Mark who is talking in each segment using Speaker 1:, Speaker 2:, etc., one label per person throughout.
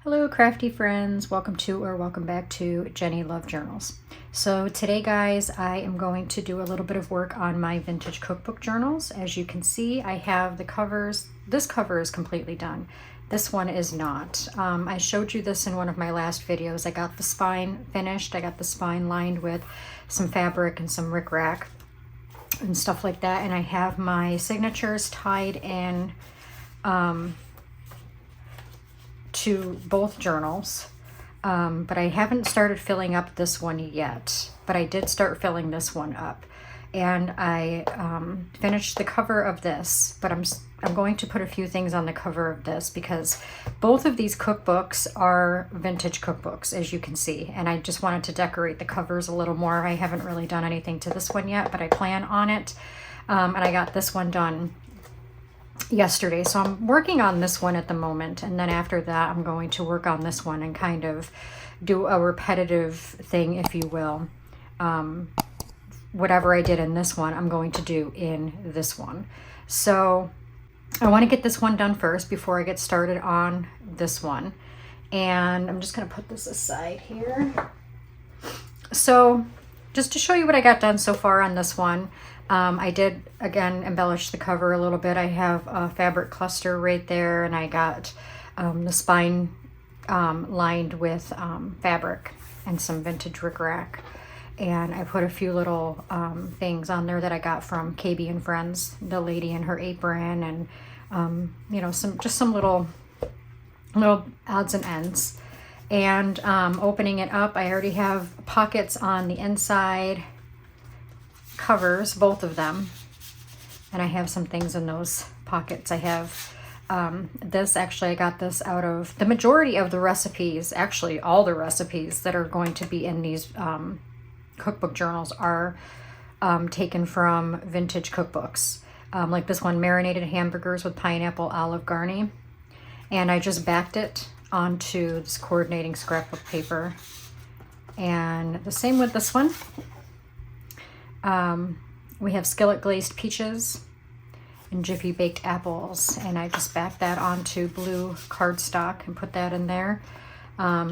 Speaker 1: Hello crafty friends, welcome to or welcome back to Jenny Love Journals. So today guys, I am going to do a little bit of work on my vintage cookbook journals. As you can see, I have the covers. This cover is completely done. This one is not. I showed you this in one of my last videos. I got the spine finished. I got the spine lined with some fabric and some rickrack and stuff like that. And I have my signatures tied in to both journals, but I haven't started filling up this one yet, but I did start filling this one up, and I finished the cover of this, but I'm going to put a few things on the cover of this because both of these cookbooks are vintage cookbooks, as you can see, and I just wanted to decorate the covers a little more. I haven't really done anything to this one yet, but I plan on it, and I got this one done yesterday, so I'm working on this one at the moment, and then after that I'm going to work on this one and kind of do a repetitive thing, if you will. Whatever I did in this one, I'm going to do in this one. So I want to get this one done first before I get started on this one, and I'm just going to put this aside here. So just to show you what I got done so far on this one, I did, again, embellish the cover a little bit. I have a fabric cluster right there, and I got the spine lined with fabric and some vintage rickrack. And I put a few little things on there that I got from KB and Friends, the lady in her apron, and you know, some little odds and ends. And opening it up, I already have pockets on the inside covers, both of them, and I have some things in those pockets. I have this, actually I got this out of the majority of the recipes, actually all the recipes that are going to be in these cookbook journals are taken from vintage cookbooks, like this one, marinated hamburgers with pineapple olive garni, and I just backed it onto this coordinating scrapbook paper. And the same with this one. We have skillet glazed peaches and jiffy baked apples, and I just backed that onto blue cardstock and put that in there.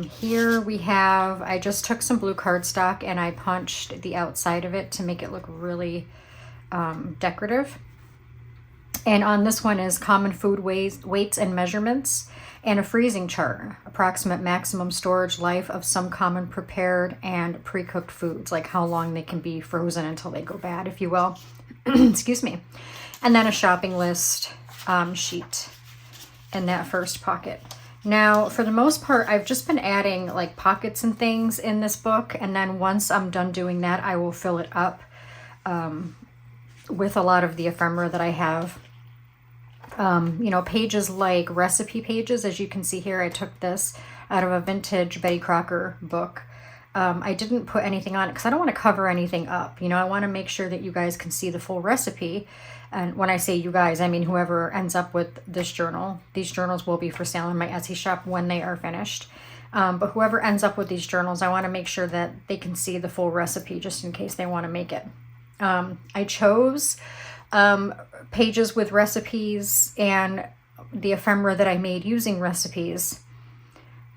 Speaker 1: Here we have, I just took some blue cardstock and I punched the outside of it to make it look really decorative. And on this one is common food weights and measurements, and a freezing chart, approximate maximum storage life of some common prepared and pre-cooked foods, like how long they can be frozen until they go bad, if you will. Excuse me. And then a shopping list sheet in that first pocket. Now, for the most part, I've just been adding like pockets and things in this book, and then once I'm done doing that, I will fill it up with a lot of the ephemera that I have. You know, pages like recipe pages, as you can see here, I took this out of a vintage Betty Crocker book. I didn't put anything on it because I don't want to cover anything up. You know, I want to make sure that you guys can see the full recipe. And when I say you guys, I mean whoever ends up with this journal. These journals will be for sale in my Etsy shop when they are finished. But whoever ends up with these journals, I want to make sure that they can see the full recipe just in case they want to make it. I chose pages with recipes and the ephemera that I made using recipes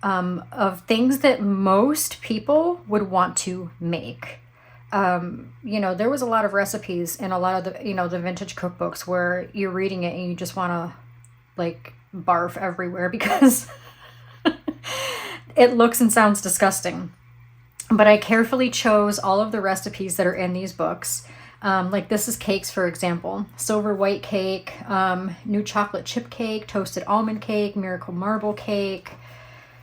Speaker 1: of things that most people would want to make. You know, there was a lot of recipes in a lot of the, you know, the vintage cookbooks where you're reading it and you just want to like barf everywhere because it looks and sounds disgusting. But I carefully chose all of the recipes that are in these books. Like this is cakes, for example, silver white cake, new chocolate chip cake, toasted almond cake, miracle marble cake,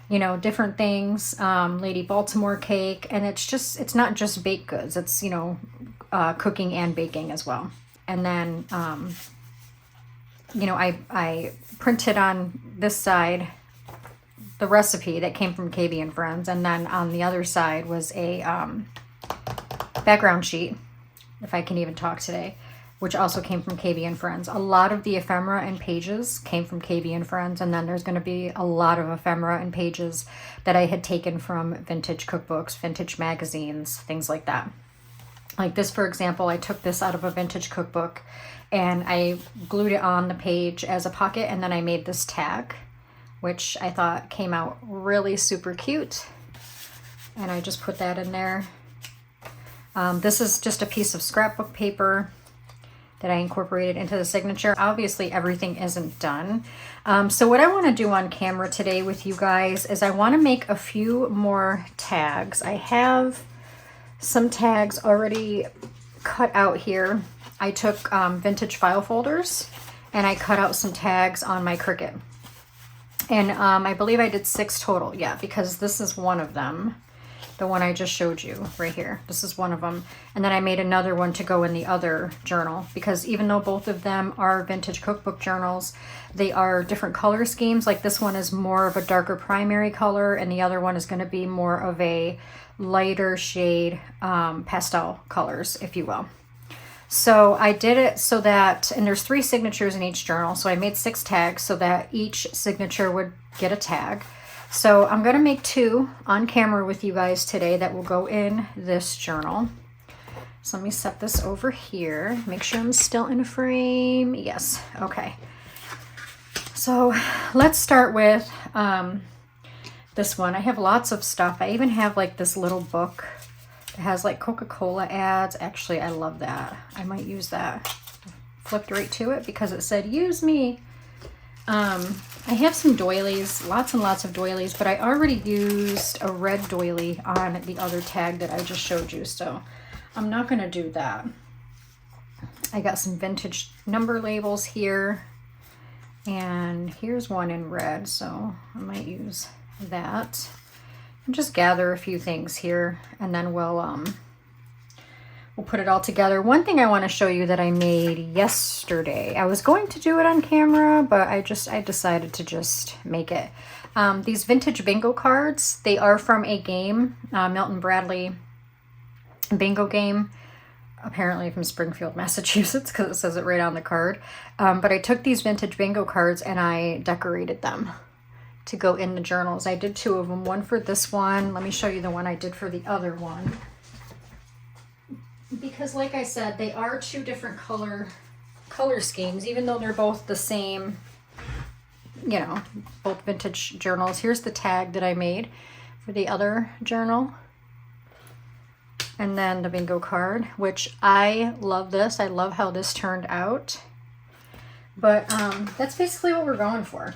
Speaker 1: you know, different things, Lady Baltimore cake. And it's not just baked goods. It's, you know, cooking and baking as well. And then, you know, I printed on this side the recipe that came from KB and Friends. And then on the other side was a background sheet, if I can even talk today, which also came from KB and Friends. A lot of the ephemera and pages came from KB and Friends, and then there's going to be a lot of ephemera and pages that I had taken from vintage cookbooks, vintage magazines, things like that. Like this, for example, I took this out of a vintage cookbook and I glued it on the page as a pocket, and then I made this tag which I thought came out really super cute. And I just put that in there. This is just a piece of scrapbook paper that I incorporated into the signature. Obviously, everything isn't done. So what I want to do on camera today with you guys is I want to make a few more tags. I have some tags already cut out here. I took vintage file folders and I cut out some tags on my Cricut. And I believe I did 6 total. Yeah, because this is one of them. The one I just showed you right here. This is one of them. And then I made another one to go in the other journal, because even though both of them are vintage cookbook journals, they are different color schemes. Like this one is more of a darker primary color and the other one is going to be more of a lighter shade pastel colors, if you will. So I did it so that, and there's 3 signatures in each journal. So I made 6 tags so that each signature would get a tag. So I'm going to make 2 on camera with you guys today that will go in this journal. So let me set this over here. Make sure I'm still in frame. Yes. Okay. So let's start with this one. I have lots of stuff. I even have like this little book that has like Coca-Cola ads. Actually, I love that. I might use that. Flipped right to it because it said, use me. I have some doilies, lots and lots of doilies, but I already used a red doily on the other tag that I just showed you, so I'm not going to do that. I got some vintage number labels here, and here's one in red, so I might use that. And just gather a few things here, and then we'll put it all together. One thing I want to show you that I made yesterday. I was going to do it on camera, but I decided to just make it. These vintage bingo cards, they are from a game, Milton Bradley bingo game, apparently from Springfield, Massachusetts, because it says it right on the card. But I took these vintage bingo cards and I decorated them to go in the journals. I did 2 of them, one for this one. Let me show you the one I did for the other one. Because like I said, they are 2 different color schemes, even though they're both the same, you know, both vintage journals. Here's the tag that I made for the other journal. And then the bingo card, which I love this. I love how this turned out. But that's basically what we're going for.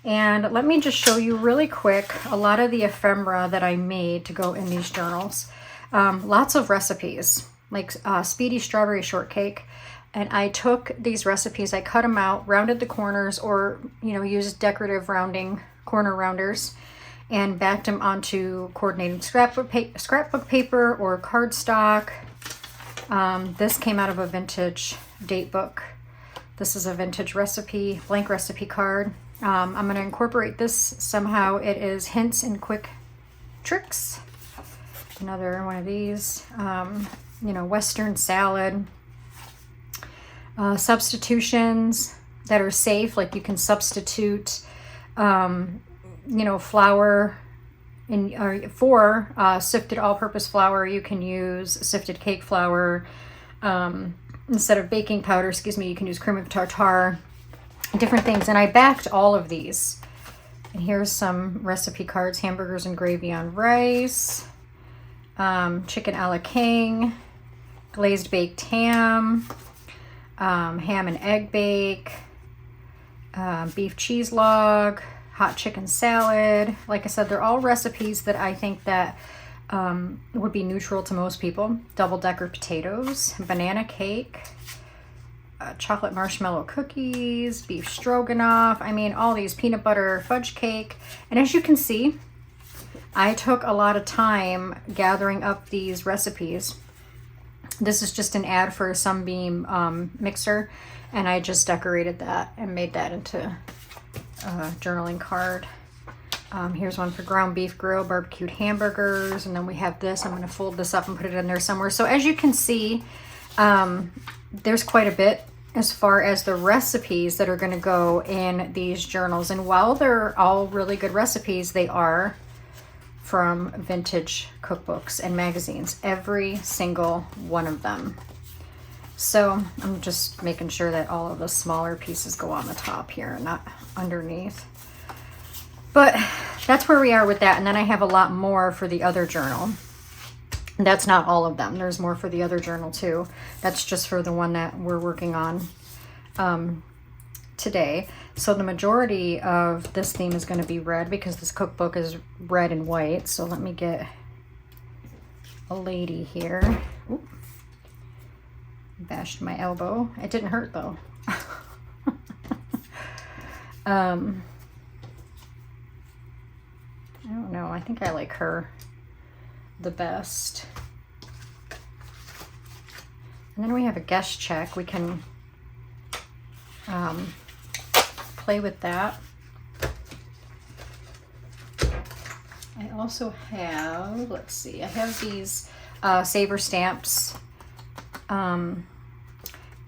Speaker 1: And let me just show you really quick a lot of the ephemera that I made to go in these journals. Lots of recipes, like speedy strawberry shortcake. And I took these recipes, I cut them out, rounded the corners, or, you know, used decorative corner rounders, and backed them onto coordinated scrapbook paper or cardstock. This came out of a vintage date book. This is a vintage recipe, blank recipe card. I'm going to incorporate this somehow. It is Hints and Quick Tricks. Another one of these, you know, Western salad. Substitutions that are safe, like you can substitute, you know, flour for sifted all-purpose flour. You can use sifted cake flour. Instead of baking powder, excuse me, you can use cream of tartar, different things. And I backed all of these. And here's some recipe cards: hamburgers and gravy on rice, chicken a la king, glazed baked ham, ham and egg bake, beef cheese log, hot chicken salad. Like I said, they're all recipes that I think that would be neutral to most people. Double-decker potatoes, banana cake, chocolate marshmallow cookies, beef stroganoff. I mean, all these, peanut butter fudge cake. And as you can see, I took a lot of time gathering up these recipes. This is just an ad for a Sunbeam mixer, and I just decorated that and made that into a journaling card. Here's one for ground beef grill, barbecued hamburgers, and then we have this. I'm going to fold this up and put it in there somewhere. So as you can see, there's quite a bit as far as the recipes that are going to go in these journals. And while they're all really good recipes, they are from vintage cookbooks and magazines, every single one of them. So I'm just making sure that all of the smaller pieces go on the top here, not underneath. But that's where we are with that. And then I have a lot more for the other journal. That's not all of them. There's more for the other journal too. That's just for the one that we're working on today. So the majority of this theme is going to be red because this cookbook is red and white. So let me get a lady here. Ooh. Bashed my elbow. It didn't hurt though. I don't know. I think I like her the best. And then we have a guest check. We can play with that. I also have, let's see, I have these saver stamps. Did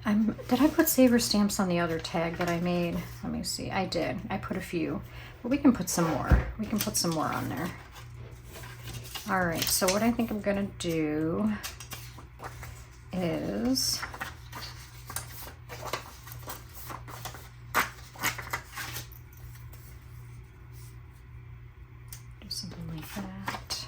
Speaker 1: I put saver stamps on the other tag that I made? Let me see. I did. I put a few. But we can put some more. We can put some more on there. All right. So what I think I'm going to do is do something like that.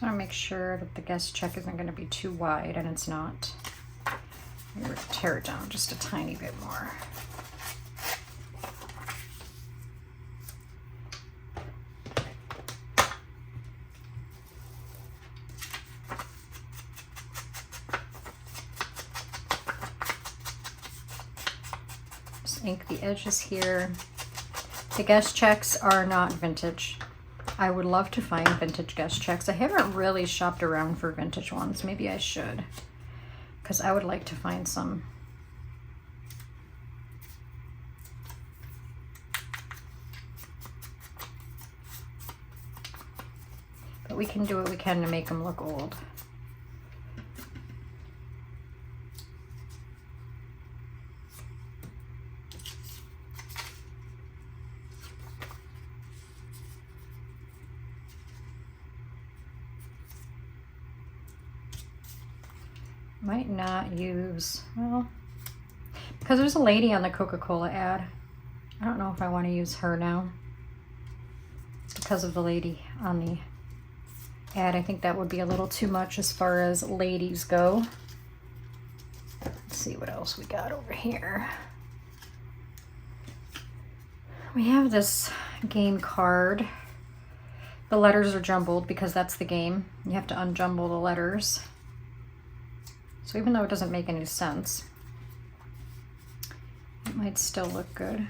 Speaker 1: I want to make sure that the guest check isn't going to be too wide, and it's not. I'm going to tear it down just a tiny bit more. Just ink the edges here. The guest checks are not vintage. I would love to find vintage guest checks. I haven't really shopped around for vintage ones. Maybe I should, because I would like to find some. But we can do what we can to make them look old. Might not use, well, because there's a lady on the Coca-Cola ad. I don't know if I want to use her now. It's because of the lady on the ad. I think that would be a little too much as far as ladies go. Let's see what else we got over here. We have this game card. The letters are jumbled because that's the game. You have to unjumble the letters. So even though it doesn't make any sense, it might still look good. And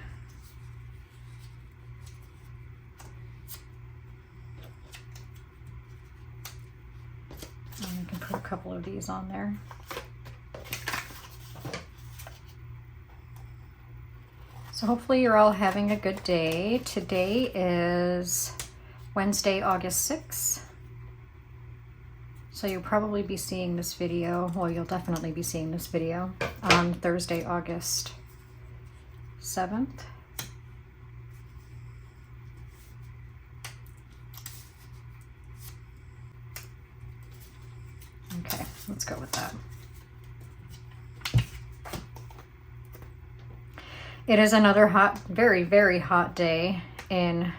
Speaker 1: I can put a couple of these on there. So hopefully you're all having a good day. Today is Wednesday, August 6th. So you'll probably be seeing this video, well, you'll definitely be seeing this video on Thursday, August 7th. Okay, let's go with that. It is another hot, very, very hot day here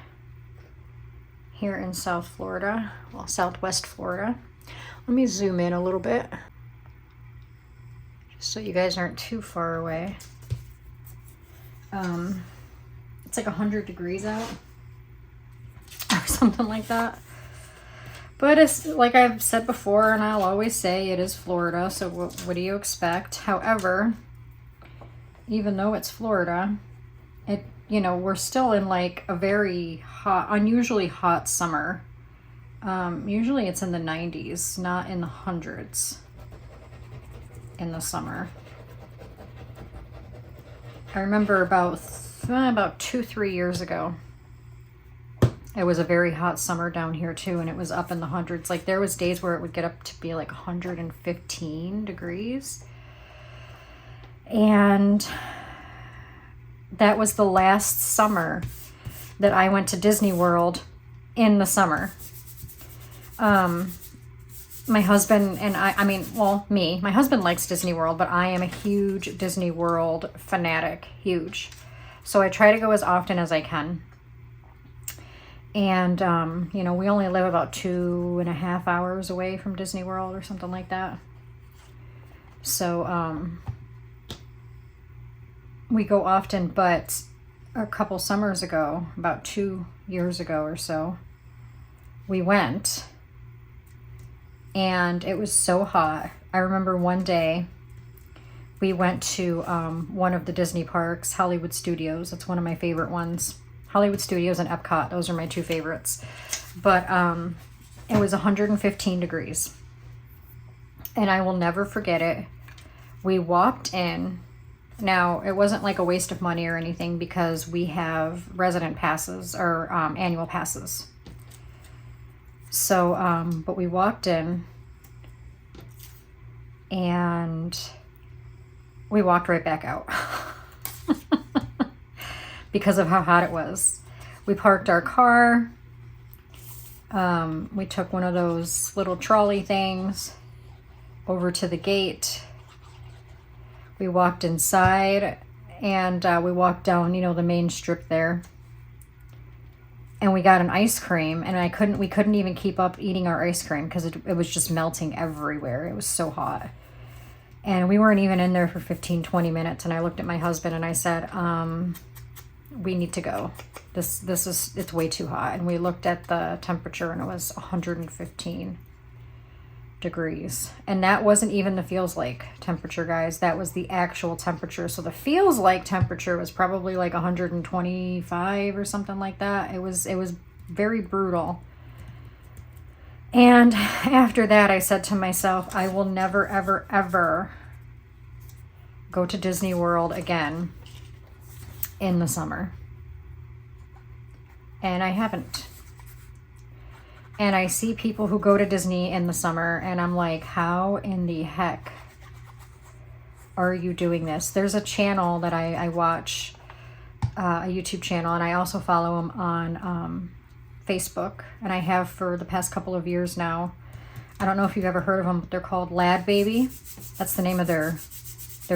Speaker 1: in South Florida, well, Southwest Florida. Let me zoom in a little bit, just so you guys aren't too far away. It's like 100 degrees out, or something like that. But it's like I've said before, and I'll always say, it is Florida, so what do you expect? However, even though it's Florida, we're still in like a very hot, unusually hot summer. Usually it's in the 90s, not in the hundreds in the summer. I remember about 2-3 years ago, it was a very hot summer down here too, and it was up in the hundreds. Like there was days where it would get up to be like 115 degrees. And that was the last summer that I went to Disney World in the summer. My husband and I mean, well, my husband likes Disney World, but I am a huge Disney World fanatic, huge. So I try to go as often as I can. And, you know, we only live about 2.5 hours away from Disney World or something like that. So, we go often, but a couple summers ago, about 2 years ago or so, we went. And it was so hot. I remember one day we went to one of the Disney parks, Hollywood Studios. That's one of my favorite ones. Hollywood Studios and Epcot. Those are my two favorites. But it was 115 degrees. And I will never forget it. We walked in. Now, it wasn't like a waste of money or anything because we have resident passes or annual passes. So, but we walked in and we walked right back out because of how hot it was. We parked our car. We took one of those little trolley things over to the gate. We walked inside and we walked down, you know, the main strip there. And we got an ice cream, and we couldn't even keep up eating our ice cream because it was just melting everywhere. It was so hot. And we weren't even in there for 15-20 minutes. And I looked at my husband and I said, we need to go. It's way too hot. And we looked at the temperature and it was 115 degrees. And that wasn't even the feels like temperature, guys. That was the actual temperature. So the feels like temperature was probably like 125 or something like that. It was very brutal. And after that, I said to myself, I will never, ever, ever go to Disney World again in the summer. And I haven't. And I see people who go to Disney in the summer, and I'm like, how in the heck are you doing this? There's a channel that I watch, a YouTube channel, and I also follow them on Facebook, and I have for the past couple of years now. I don't know if you've ever heard of them, but they're called Lad Baby. That's the name of their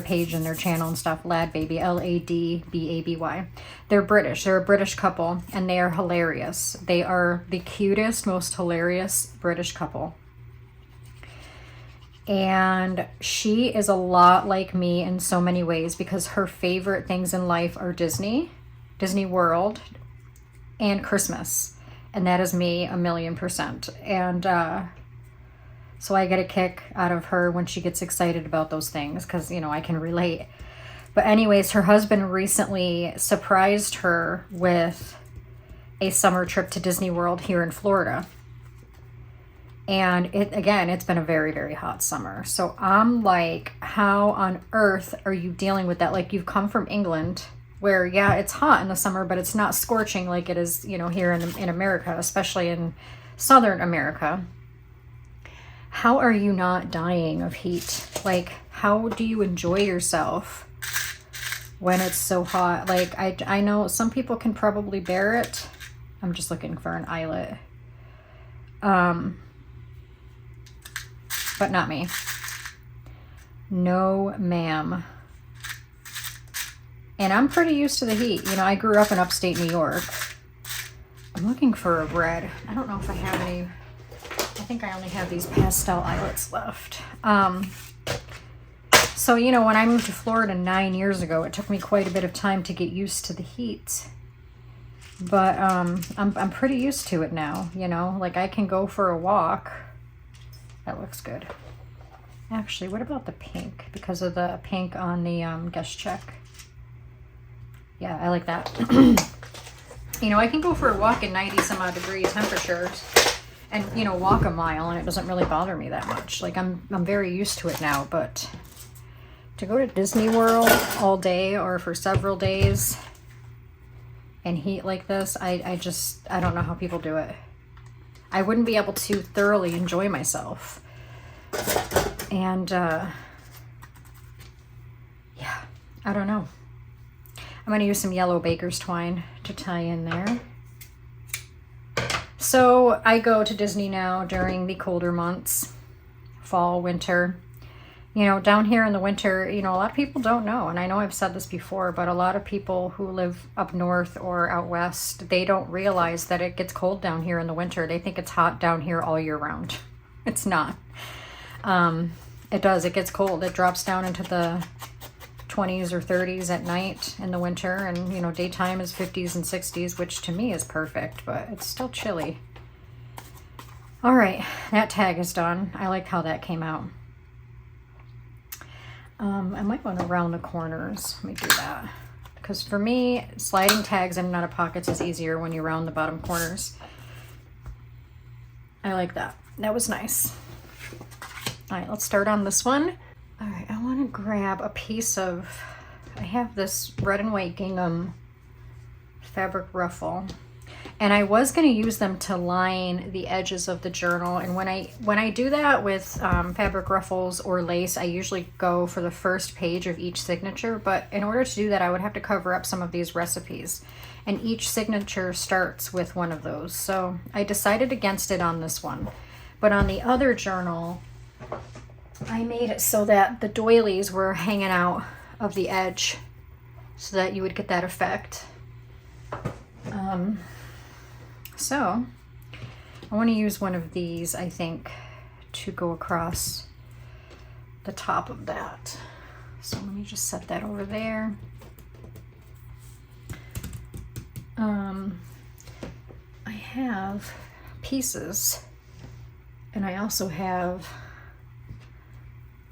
Speaker 1: page and their channel and stuff. Lad Baby, Ladbaby. They're British. They're a British couple, and they are hilarious. They are the cutest, most hilarious British couple. And she is a lot like me in so many ways because her favorite things in life are Disney World, and Christmas. And that is me 1,000,000%. And so I get a kick out of her when she gets excited about those things because, you know, I can relate. But anyways, her husband recently surprised her with a summer trip to Disney World here in Florida. And it's been a very, very hot summer. So I'm like, how on earth are you dealing with that? Like, you've come from England where, yeah, it's hot in the summer, but it's not scorching like it is, you know, here in America, especially in Southern America. How are you not dying of heat? Like, how do you enjoy yourself when it's so hot? Like, I know some people can probably bear it. I'm just looking for an eyelet. But not me. No, ma'am. And I'm pretty used to the heat. You know, I grew up in upstate New York. I'm looking for a red. I don't know if I have any. I think I only have these pastel eyelets left. So, you know, when I moved to Florida 9 years ago, it took me quite a bit of time to get used to the heat. But I'm pretty used to it now, you know. Like, I can go for a walk. That looks good. Actually, what about the pink? Because of the pink on the guest check. Yeah, I like that. You know, I can go for a walk in 90 some odd degree temperatures and, you know, walk a mile and it doesn't really bother me that much. Like, I'm very used to it now, but to go to Disney World all day or for several days and heat like this, I don't know how people do it. I wouldn't be able to thoroughly enjoy myself. And, yeah, I don't know. I'm going to use some yellow baker's twine to tie in there. So I go to Disney now during the colder months, fall, winter. You know, down here in the winter, you know, a lot of people don't know, and I know I've said this before, but a lot of people who live up north or out west, they don't realize that it gets cold down here in the winter. They think it's hot down here all year round. It's not. It does. It gets cold. It drops down into the 20s or 30s at night in the winter, and, you know, daytime is 50s and 60s, which to me is perfect, but it's still chilly. All right, that tag is done. I like how that came out. I might want to round the corners. Let me do that. Because for me, sliding tags in and out of pockets is easier when you round the bottom corners. I like that. That was nice. All right, let's start on this one. All right, I want to grab a piece of, I have this red and white gingham fabric ruffle. And I was going to use them to line the edges of the journal. And when I do that with fabric ruffles or lace, I usually go for the first page of each signature. But in order to do that, I would have to cover up some of these recipes. And each signature starts with one of those. So I decided against it on this one. But on the other journal, I made it so that the doilies were hanging out of the edge so that you would get that effect. So I want to use one of these, I think, to go across the top of that. So let me just set that over there. I have pieces, and I also have,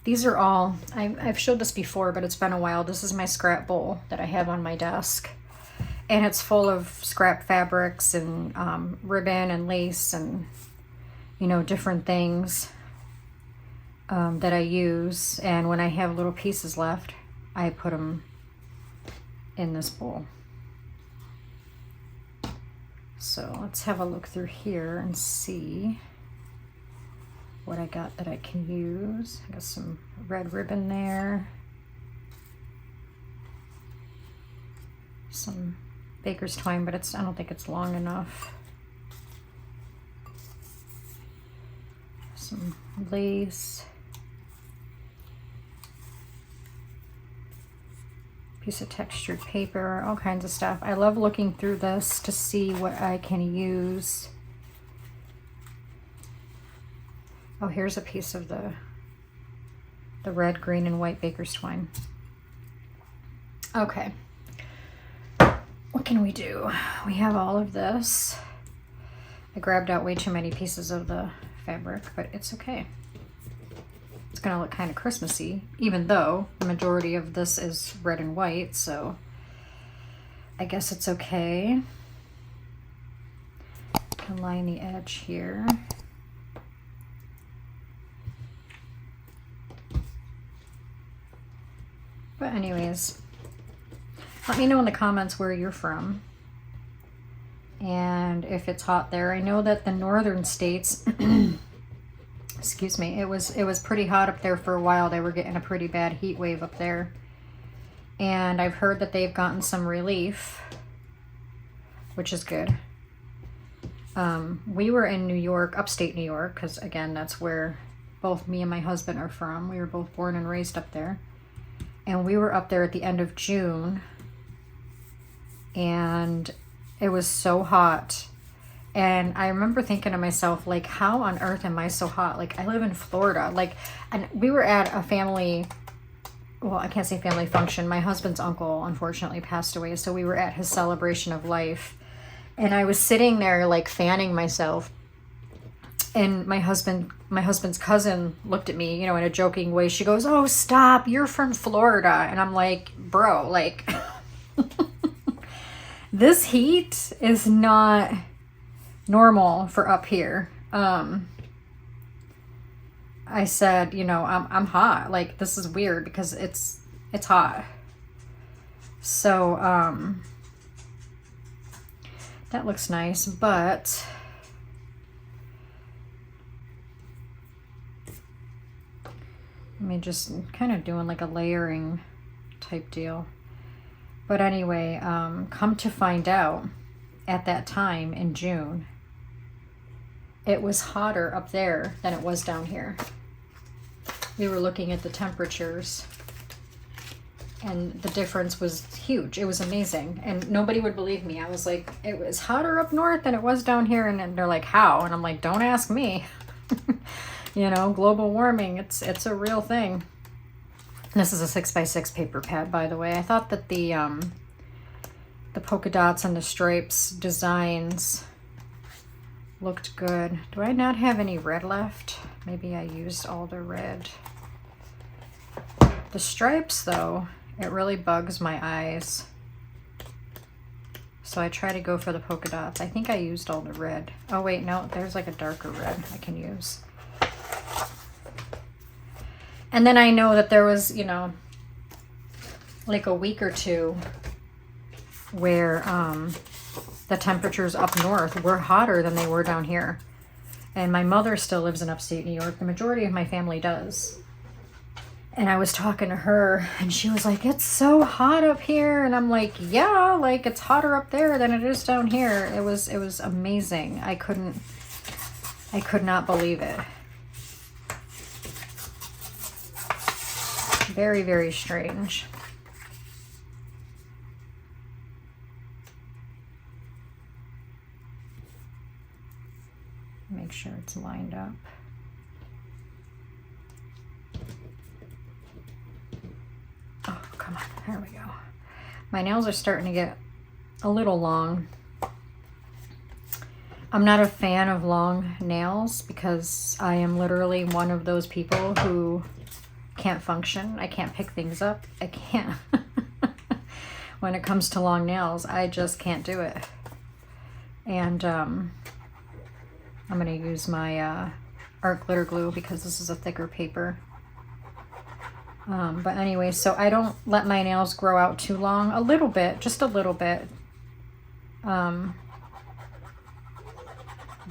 Speaker 1: these are all, I've showed this before, but it's been a while. This is my scrap bowl that I have on my desk. And it's full of scrap fabrics and ribbon and lace and, you know, different things that I use. And when I have little pieces left, I put them in this bowl. So let's have a look through here and see what I got that I can use. I got some red ribbon there. Some baker's twine, but I don't think it's long enough. Some lace. Piece of textured paper, all kinds of stuff. I love looking through this to see what I can use. Oh, here's a piece of the red, green, and white baker's twine. Okay. What can we do? We have all of this. I grabbed out way too many pieces of the fabric, but it's okay. It's gonna look kind of Christmassy, even though the majority of this is red and white, so I guess it's okay. I can line the edge here. But anyways, let me know in the comments where you're from and if it's hot there. I know that the northern states, excuse me, it was pretty hot up there for a while. They were getting a pretty bad heat wave up there. And I've heard that they've gotten some relief, which is good. We were in New York, upstate New York, because again, that's where both me and my husband are from. We were both born and raised up there. And we were up there at the end of June. And it was so hot. And I remember thinking to myself, like, how on earth am I so hot? Like, I live in Florida. Like, and we were at a family, well, I can't say family function. My husband's uncle, unfortunately, passed away. So we were at his celebration of life. And I was sitting there, like, fanning myself. And my husband's cousin looked at me, you know, in a joking way. She goes, "Oh, stop, you're from Florida." And I'm like, bro, like... This heat is not normal for up here. I said, you know, I'm hot. Like, this is weird because it's hot. So, that looks nice, but I mean, just kind of doing like a layering type deal. But anyway, come to find out, at that time in June, it was hotter up there than it was down here. We were looking at the temperatures, and the difference was huge. It was amazing, and nobody would believe me. I was like, it was hotter up north than it was down here, and they're like, how? And I'm like, don't ask me. You know, global warming, it's a real thing. This is a 6x6 paper pad, by the way. I thought that the polka dots and the stripes designs looked good. Do I not have any red left? Maybe I used all the red. The stripes, though, it really bugs my eyes. So I try to go for the polka dots. I think I used all the red. Oh wait, no, there's like a darker red I can use. And then I know that there was, you know, like a week or two where the temperatures up north were hotter than they were down here. And my mother still lives in upstate New York. The majority of my family does. And I was talking to her, and she was like, it's so hot up here. And I'm like, yeah, like it's hotter up there than it is down here. It was amazing. I could not believe it. Very, very strange. Make sure it's lined up. Oh, come on. There we go. My nails are starting to get a little long. I'm not a fan of long nails because I am literally one of those people who can't function. I can't pick things up. I can't. When it comes to long nails, I just can't do it. And I'm going to use my art glitter glue because this is a thicker paper. But anyway, so I don't let my nails grow out too long. A little bit, just a little bit. But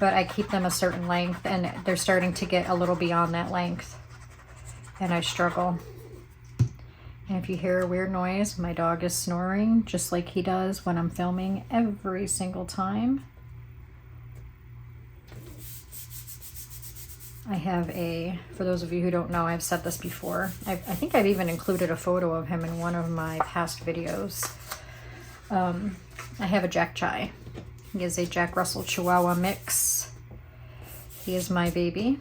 Speaker 1: I keep them a certain length, and they're starting to get a little beyond that length. And I struggle. And if you hear a weird noise, my dog is snoring just like he does when I'm filming every single time. I have for those of you who don't know, I've said this before. I think I've even included a photo of him in one of my past videos. I have a Jack Chai. He is a Jack Russell Chihuahua mix. He is my baby.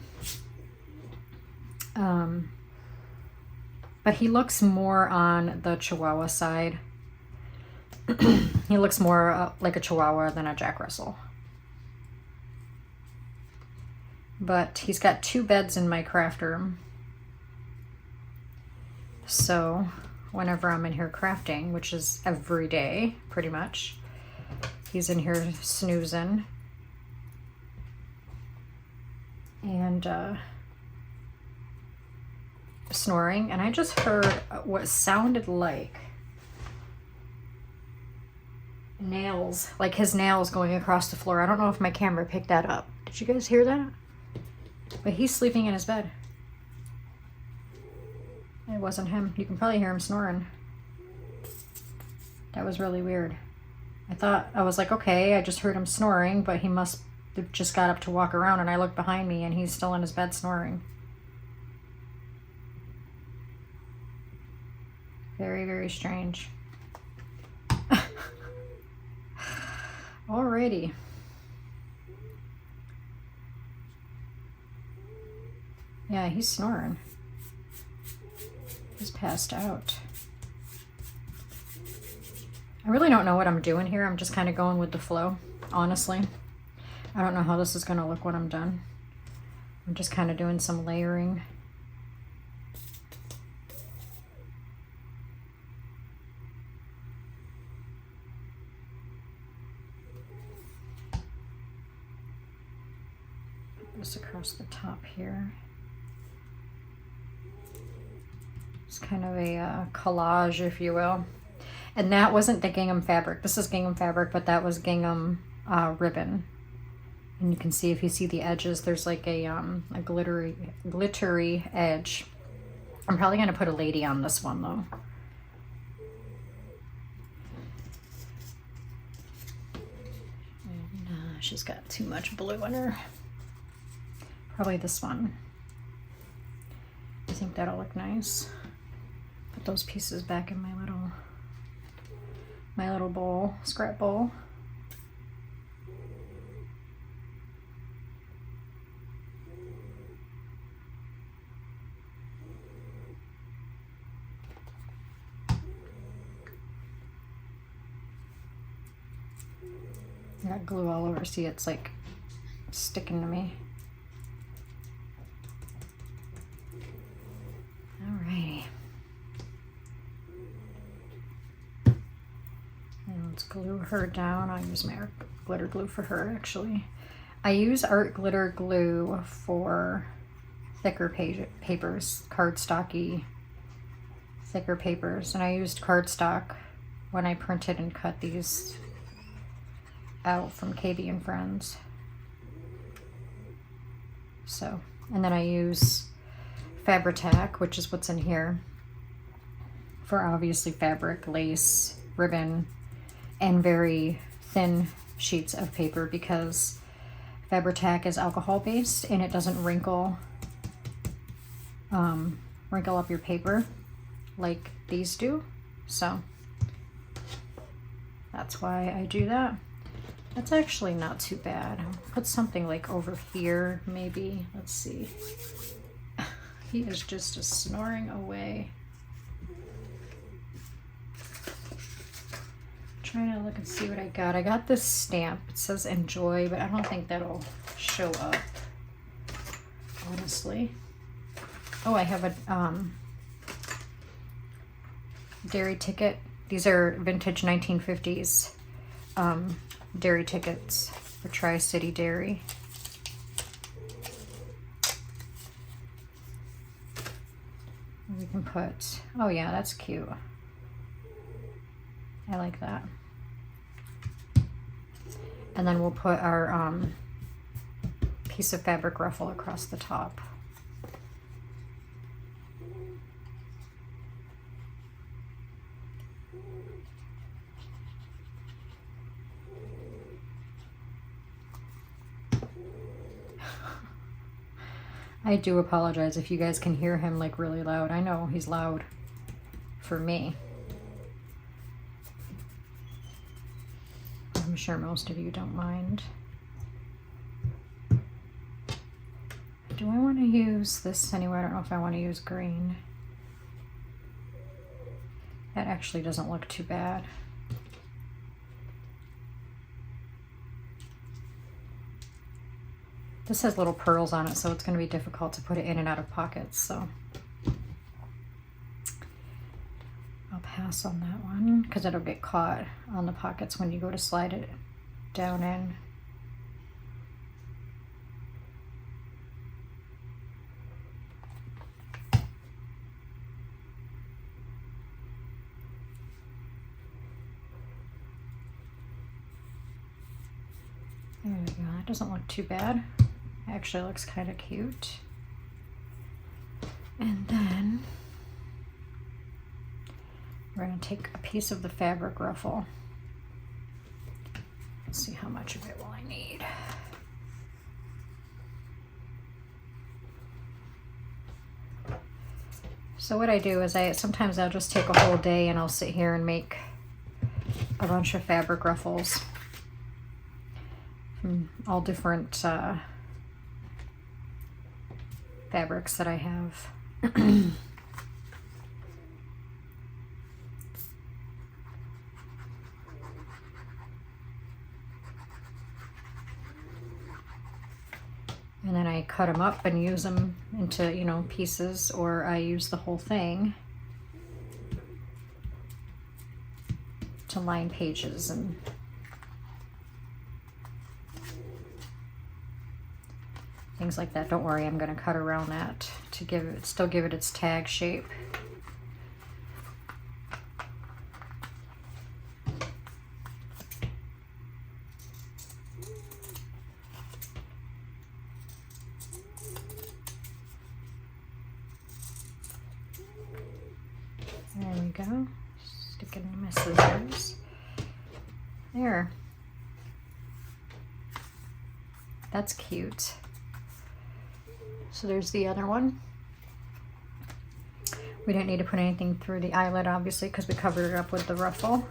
Speaker 1: But he looks more on the Chihuahua side. He looks more like a Chihuahua than a Jack Russell. But he's got 2 beds in my craft room. So whenever I'm in here crafting, which is every day, pretty much, he's in here snoozing. And snoring. And I just heard what sounded like nails, like his nails going across the floor. I don't know if my camera picked that up. Did you guys hear that? But he's sleeping in his bed. It wasn't him. You can probably hear him snoring. That was really weird. I was like, okay, I just heard him snoring, but he must have just got up to walk around, and I looked behind me and he's still in his bed snoring. Very, very strange. Alrighty. Yeah, he's snoring. He's passed out. I really don't know what I'm doing here. I'm just kind of going with the flow, honestly. I don't know how this is going to look when I'm done. I'm just kind of doing some layering. Put this across the top here. It's kind of a collage, if you will. And that wasn't the gingham fabric. This is gingham fabric, but that was gingham ribbon. And you can see, if you see the edges, there's like a glittery edge. I'm probably going to put a lady on this one, though. And, she's got too much blue in her. Probably this one. I think that'll look nice. Put those pieces back in my little bowl, scrap bowl. I got glue all over. See, it's like sticking to me. Alrighty. And let's glue her down. I'll use my art glitter glue for her, actually. I use art glitter glue for thicker papers, cardstocky, thicker papers. And I used cardstock when I printed and cut these out from KB and Friends. So, and then I use Fabri-Tac, which is what's in here, for obviously fabric, lace, ribbon, and very thin sheets of paper, because Fabri-Tac is alcohol based and it doesn't wrinkle up your paper like these do. So that's why I do that. That's actually not too bad. I'll put something like over here, maybe. Let's see. He is just snoring away. Trying to look and see what I got. I got this stamp. It says enjoy, but I don't think that'll show up, honestly. Oh, I have a dairy ticket. These are vintage 1950s dairy tickets for Tri-City Dairy. We can put, oh yeah, that's cute. I like that. And then we'll put our piece of fabric ruffle across the top. I do apologize if you guys can hear him like really loud. I know he's loud for me. I'm sure most of you don't mind. Do I want to use this anyway? I don't know if I want to use green. That actually doesn't look too bad. This has little pearls on it, so it's going to be difficult to put it in and out of pockets, so I'll pass on that one because it'll get caught on the pockets when you go to slide it down in. There we go. That doesn't look too bad. Actually looks kind of cute. And then we're going to take a piece of the fabric ruffle. Let's see how much of it will I need. So what I do is sometimes I'll just take a whole day and I'll sit here and make a bunch of fabric ruffles from all different fabrics that I have. And then I cut them up and use them into, you know, pieces, or I use the whole thing to line pages and things like that. Don't worry, I'm going to cut around that to still give it its tag shape. There we go. Stick it in my scissors. There. So there's the other one. We didn't need to put anything through the eyelet, obviously, because we covered it up with the ruffle.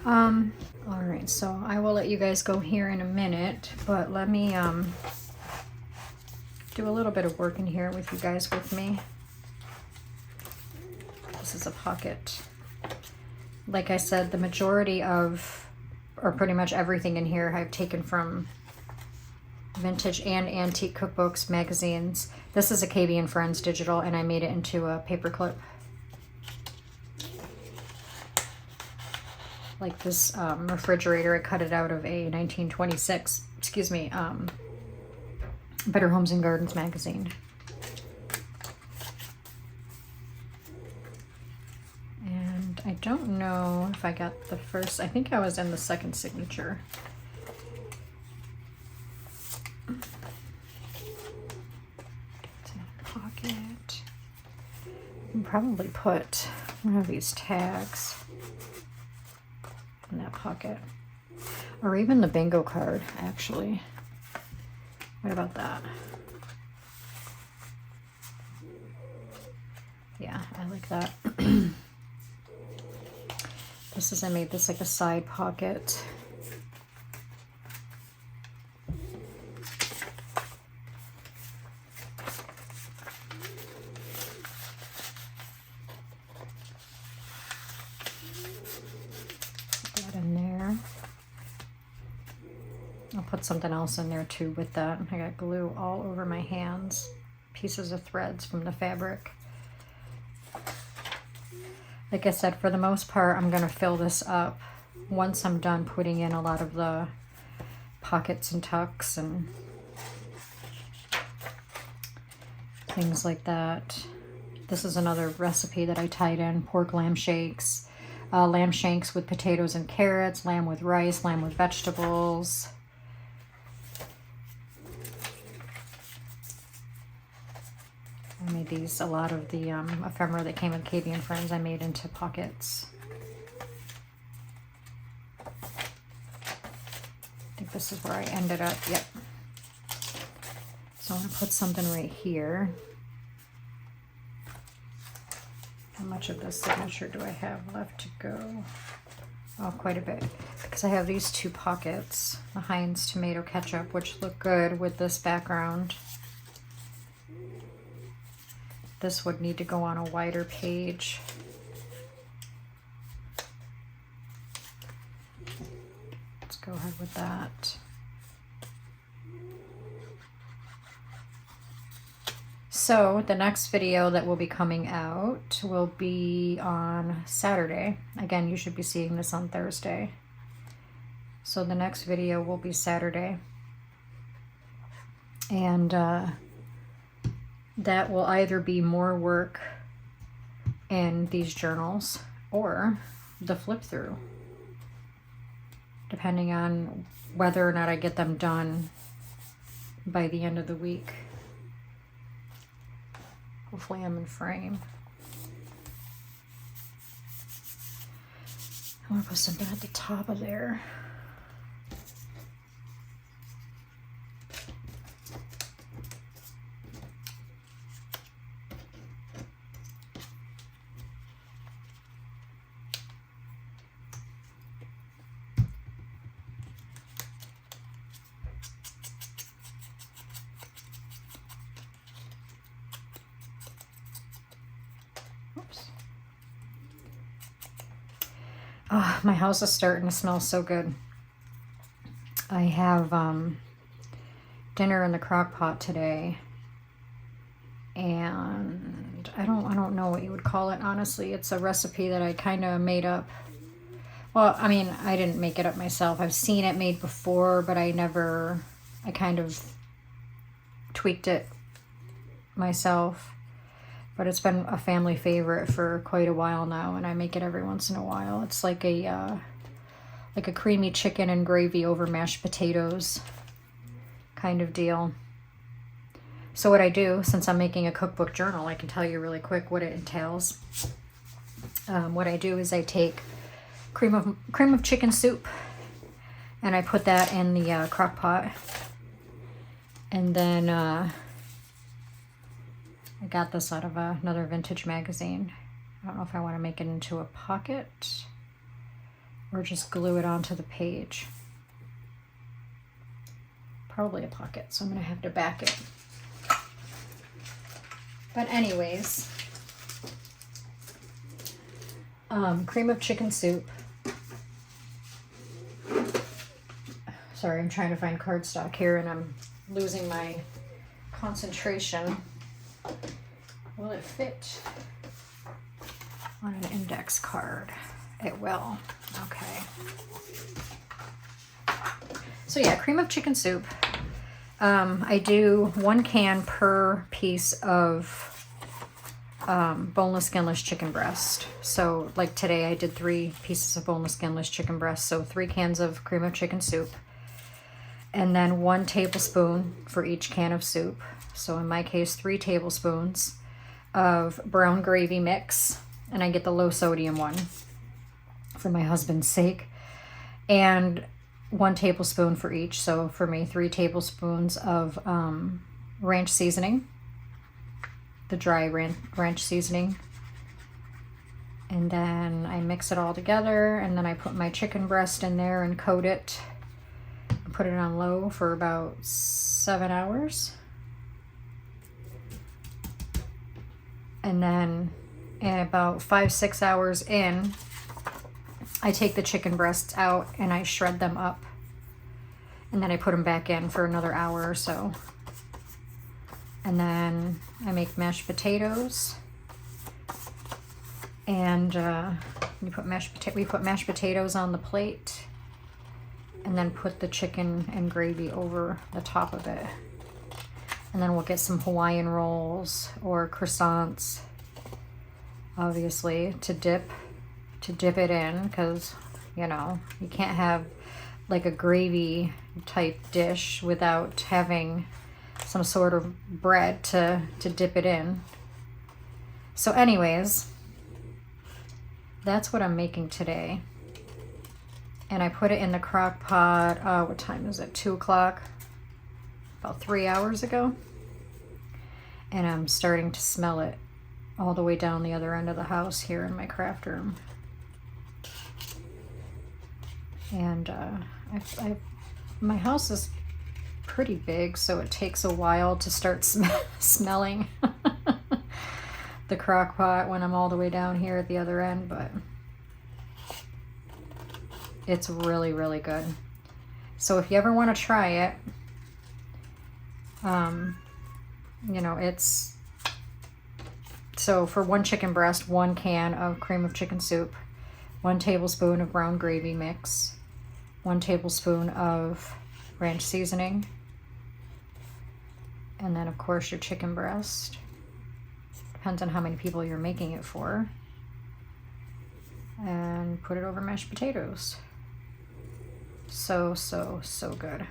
Speaker 1: All right, so I will let you guys go here in a minute, but let me do a little bit of work in here with you guys with me. This is a pocket. Like I said, the majority of, or pretty much everything in here I've taken from vintage and antique cookbooks, magazines. This is a KB and Friends digital, and I made it into a paperclip. Like this refrigerator, I cut it out of a 1926, excuse me, Better Homes and Gardens magazine. And I don't know if I got the first, I think I was in the second signature. Pocket. I can probably put one of these tags in that pocket, or even the bingo card, actually. What about that? Yeah, I like that. This is, I made this like a side pocket. Put something else in there too with that. I got glue all over my hands, pieces of threads from the fabric. Like I said, for the most part, I'm going to fill this up once I'm done putting in a lot of the pockets and tucks and things like that. This is another recipe that I tied in, pork lamb shanks with potatoes and carrots, lamb with rice, lamb with vegetables. I made these, a lot of the ephemera that came with KB and Friends, I made into pockets. I think this is where I ended up, yep. So I'm gonna put something right here. How much of this signature do I have left to go? Oh, quite a bit. Because I have these two pockets, the Heinz tomato ketchup, which look good with this background. This would need to go on a wider page. Let's go ahead with that. So the next video that will be coming out will be on Saturday. Again, you should be seeing this on Thursday. So the next video will be Saturday. And that will either be more work in these journals or the flip through, depending on whether or not I get them done by the end of the week. Hopefully I'm in frame. I want to put something at the top of there. Oh, my house is starting to smell so good. I have dinner in the crock pot today, and I don't know what you would call it, honestly. It's a recipe that I kind of made up. Well, I mean, I didn't make it up myself. I've seen it made before, but I kind of tweaked it myself. But it's been a family favorite for quite a while now, and I make it every once in a while. It's like a creamy chicken and gravy over mashed potatoes kind of deal. So what I do, since I'm making a cookbook journal, I can tell you really quick what it entails. What I do is I take cream of chicken soup, and I put that in the crock pot. And then I got this out of another vintage magazine. I don't know if I want to make it into a pocket or just glue it onto the page. Probably a pocket, so I'm going to have to back it. But anyways, cream of chicken soup. Sorry, I'm trying to find cardstock here and I'm losing my concentration. Will it fit on an index card? It will. Okay. So yeah, cream of chicken soup. I do 1 can per piece of boneless, skinless chicken breast. So like today I did 3 pieces of boneless, skinless chicken breast. So 3 cans of cream of chicken soup. And then 1 tablespoon for each can of soup. So in my case, 3 tablespoons of brown gravy mix. And I get the low sodium one for my husband's sake. And 1 tablespoon for each. So for me, 3 tablespoons of ranch seasoning, the dry ranch seasoning. And then I mix it all together, and then I put my chicken breast in there and coat it. Put it on low for about 7 hours. And then in about 5-6 hours in, I take the chicken breasts out and I shred them up. And then I put them back in for another hour or so. And then I make mashed potatoes. And we put mashed potatoes on the plate. And then put the chicken and gravy over the top of it. And then we'll get some Hawaiian rolls or croissants, obviously, to dip it in, because, you know, you can't have like a gravy type dish without having some sort of bread to dip it in. So anyways, that's what I'm making today. And I put it in the crock pot, what time is it? 2 o'clock, about 3 hours ago. And I'm starting to smell it all the way down the other end of the house here in my craft room. And my house is pretty big, so it takes a while to start smelling the crock pot when I'm all the way down here at the other end, but it's really, really good. So if you ever want to try it, you know, it's, so for 1 chicken breast, 1 can of cream of chicken soup, 1 tablespoon of brown gravy mix, 1 tablespoon of ranch seasoning, and then of course your chicken breast. Depends on how many people you're making it for. And put it over mashed potatoes. So, so, so good.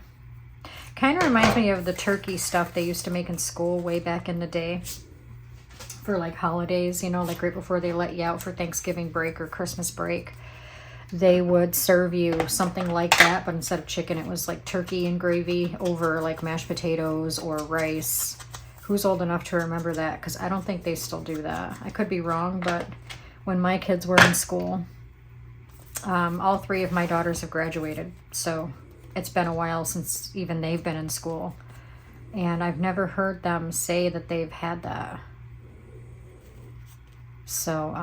Speaker 1: Kind of reminds me of the turkey stuff they used to make in school way back in the day for like holidays, you know, like right before they let you out for Thanksgiving break or Christmas break. They would serve you something like that, but instead of chicken, it was like turkey and gravy over like mashed potatoes or rice. Who's old enough to remember that? Because I don't think they still do that. I could be wrong, but when my kids were in school, all 3 of my daughters have graduated, so it's been a while since even they've been in school, and I've never heard them say that they've had that. So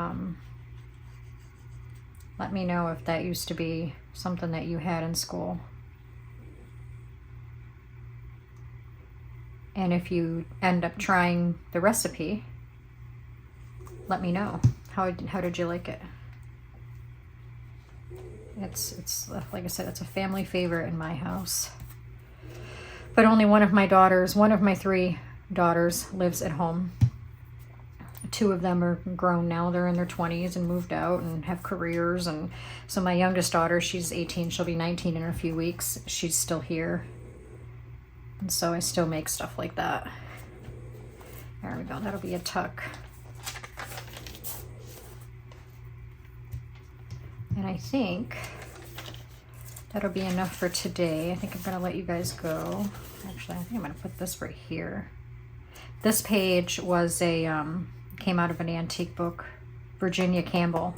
Speaker 1: let me know if that used to be something that you had in school. And if you end up trying the recipe, let me know. How did you like it? It's like I said, it's a family favorite in my house. But only one of my 3 daughters lives at home. 2 of them are grown now. They're in their 20s and moved out and have careers. And so my youngest daughter, she's 18. She'll be 19 in a few weeks. She's still here. And so I still make stuff like that. There we go. That'll be a tuck. And I think that'll be enough for today. I think I'm going to let you guys go. Actually, I think I'm going to put this right here. This page was came out of an antique book, Virginia Campbell.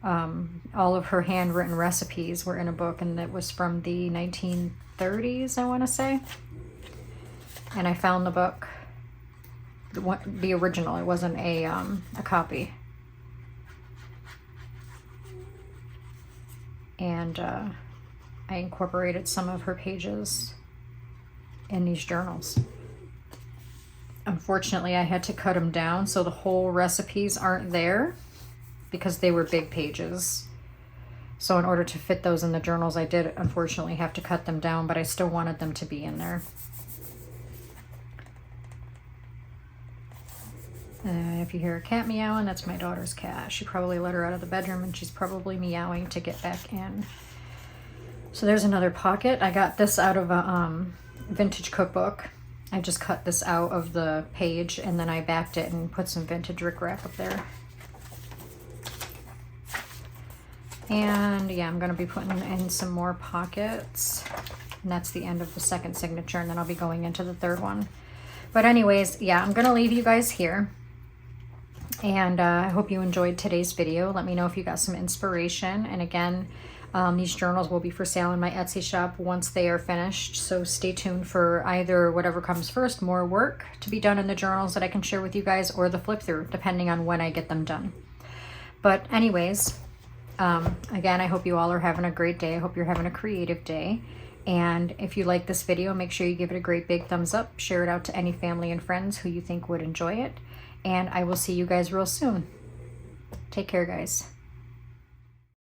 Speaker 1: All of her handwritten recipes were in a book, and it was from the 1930s, I want to say. And I found the book, the original. It wasn't a copy. And I incorporated some of her pages in these journals. Unfortunately, I had to cut them down, so the whole recipes aren't there because they were big pages. So in order to fit those in the journals, I did unfortunately have to cut them down, but I still wanted them to be in there. If you hear a cat meowing, that's my daughter's cat. She probably let her out of the bedroom and she's probably meowing to get back in. So there's another pocket. I got this out of a vintage cookbook. I just cut this out of the page and then I backed it and put some vintage rickrack up there. And yeah, I'm going to be putting in some more pockets. And that's the end of the second signature, and then I'll be going into the third one. But anyways, yeah, I'm going to leave you guys here. And I hope you enjoyed today's video. Let me know if you got some inspiration. And again, these journals will be for sale in my Etsy shop once they are finished. So stay tuned for either whatever comes first, more work to be done in the journals that I can share with you guys, or the flip through, depending on when I get them done. But anyways, again, I hope you all are having a great day. I hope you're having a creative day. And if you like this video, make sure you give it a great big thumbs up. Share it out to any family and friends who you think would enjoy it. And I will see you guys real soon. Take care, guys.